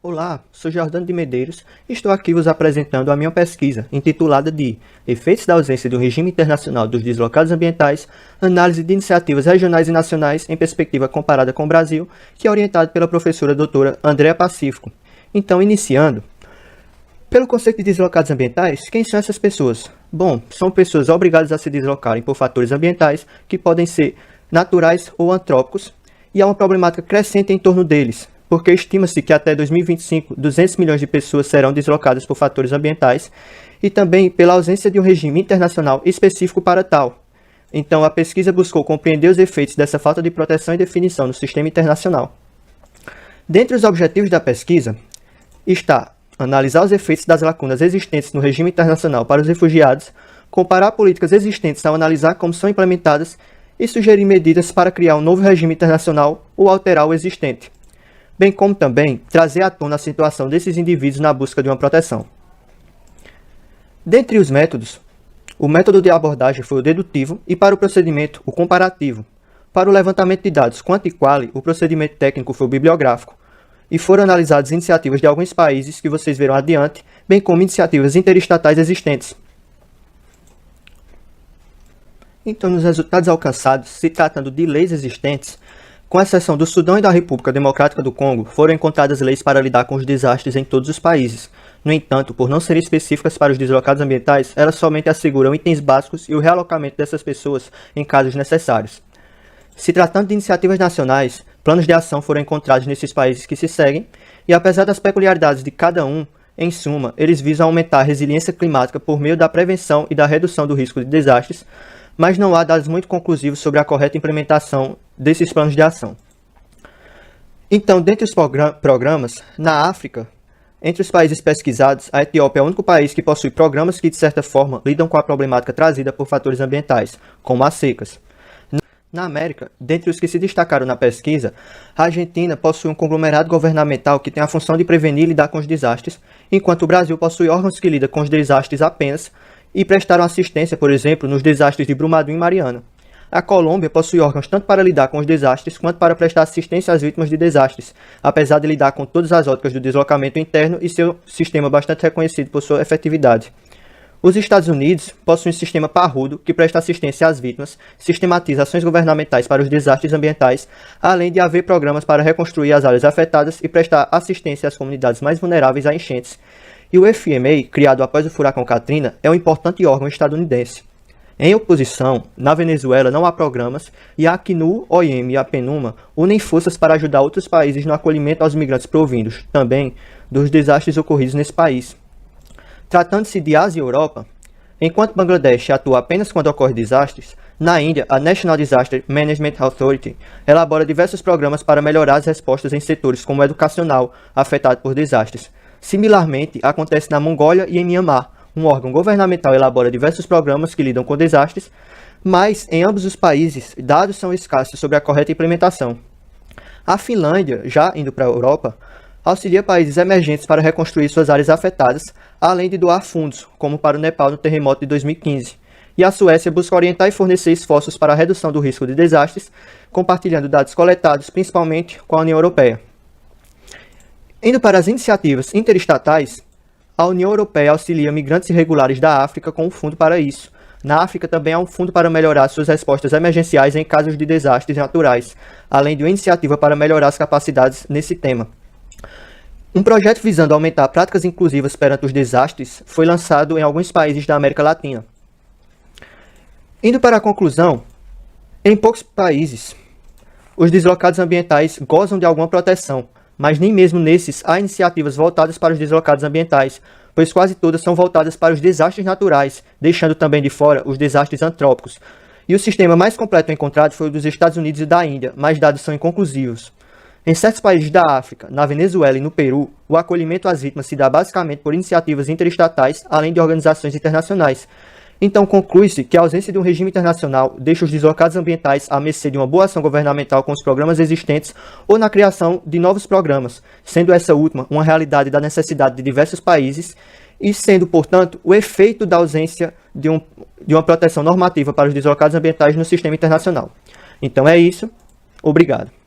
Olá, sou Jordano de Medeiros e estou aqui vos apresentando a minha pesquisa, intitulada de Efeitos da ausência do regime internacional dos deslocados ambientais, análise de iniciativas regionais e nacionais em perspectiva comparada com o Brasil, que é orientada pela professora doutora Andréa Pacífico. Então, iniciando, pelo conceito de deslocados ambientais, quem são essas pessoas? Bom, são pessoas obrigadas a se deslocarem por fatores ambientais que podem ser naturais ou antrópicos, e há uma problemática crescente em torno deles, porque estima-se que até 2025, 200 milhões de pessoas serão deslocadas por fatores ambientais e também pela ausência de um regime internacional específico para tal. Então, a pesquisa buscou compreender os efeitos dessa falta de proteção e definição no sistema internacional. Dentre os objetivos da pesquisa está analisar os efeitos das lacunas existentes no regime internacional para os refugiados, comparar políticas existentes ao analisar como são implementadas e sugerir medidas para criar um novo regime internacional ou alterar o existente, bem como também trazer à tona a situação desses indivíduos na busca de uma proteção. Dentre os métodos, o método de abordagem foi o dedutivo e, para o procedimento, o comparativo. Para o levantamento de dados quanto e quali, o procedimento técnico foi o bibliográfico, e foram analisadas iniciativas de alguns países que vocês verão adiante, bem como iniciativas interestatais existentes. Então, nos resultados alcançados, se tratando de leis existentes, com exceção do Sudão e da República Democrática do Congo, foram encontradas leis para lidar com os desastres em todos os países. No entanto, por não serem específicas para os deslocados ambientais, elas somente asseguram itens básicos e o realocamento dessas pessoas em casos necessários. Se tratando de iniciativas nacionais, planos de ação foram encontrados nesses países que se seguem, e apesar das peculiaridades de cada um, em suma, eles visam aumentar a resiliência climática por meio da prevenção e da redução do risco de desastres, mas não há dados muito conclusivos sobre a correta implementação desses planos de ação. Então, dentre os programas, na África, entre os países pesquisados, a Etiópia é o único país que possui programas que, de certa forma, lidam com a problemática trazida por fatores ambientais, como as secas. Na América, dentre os que se destacaram na pesquisa, a Argentina possui um conglomerado governamental que tem a função de prevenir e lidar com os desastres, enquanto o Brasil possui órgãos que lidam com os desastres apenas e prestaram assistência, por exemplo, nos desastres de Brumadinho e Mariana. A Colômbia possui órgãos tanto para lidar com os desastres quanto para prestar assistência às vítimas de desastres, apesar de lidar com todas as óticas do deslocamento interno e seu sistema bastante reconhecido por sua efetividade. Os Estados Unidos possuem um sistema parrudo que presta assistência às vítimas, sistematiza ações governamentais para os desastres ambientais, além de haver programas para reconstruir as áreas afetadas e prestar assistência às comunidades mais vulneráveis a enchentes. E o FMA, criado após o furacão Katrina, é um importante órgão estadunidense. Em oposição, na Venezuela não há programas e a Acnur, OIM e a PNUMA unem forças para ajudar outros países no acolhimento aos migrantes provindos, também, dos desastres ocorridos nesse país. Tratando-se de Ásia e Europa, enquanto Bangladesh atua apenas quando ocorrem desastres, na Índia, a National Disaster Management Authority elabora diversos programas para melhorar as respostas em setores como o educacional, afetado por desastres. Similarmente, acontece na Mongólia e em Myanmar. Um órgão governamental elabora diversos programas que lidam com desastres, mas em ambos os países, dados são escassos sobre a correta implementação. A Finlândia, já indo para a Europa, auxilia países emergentes para reconstruir suas áreas afetadas, além de doar fundos, como para o Nepal no terremoto de 2015. E a Suécia busca orientar e fornecer esforços para a redução do risco de desastres, compartilhando dados coletados principalmente com a União Europeia. Indo para as iniciativas interestatais, a União Europeia auxilia migrantes irregulares da África com um fundo para isso. Na África também há um fundo para melhorar suas respostas emergenciais em casos de desastres naturais, além de uma iniciativa para melhorar as capacidades nesse tema. Um projeto visando aumentar práticas inclusivas perante os desastres foi lançado em alguns países da América Latina. Indo para a conclusão, em poucos países, os deslocados ambientais gozam de alguma proteção, mas nem mesmo nesses há iniciativas voltadas para os deslocados ambientais, pois quase todas são voltadas para os desastres naturais, deixando também de fora os desastres antrópicos. E o sistema mais completo encontrado foi o dos Estados Unidos e da Índia, mas dados são inconclusivos. Em certos países da África, na Venezuela e no Peru, o acolhimento às vítimas se dá basicamente por iniciativas interestatais, além de organizações internacionais. Então conclui-se que a ausência de um regime internacional deixa os deslocados ambientais à mercê de uma boa ação governamental com os programas existentes ou na criação de novos programas, sendo essa última uma realidade da necessidade de diversos países e sendo, portanto, o efeito da ausência de uma proteção normativa para os deslocados ambientais no sistema internacional. Então é isso. Obrigado.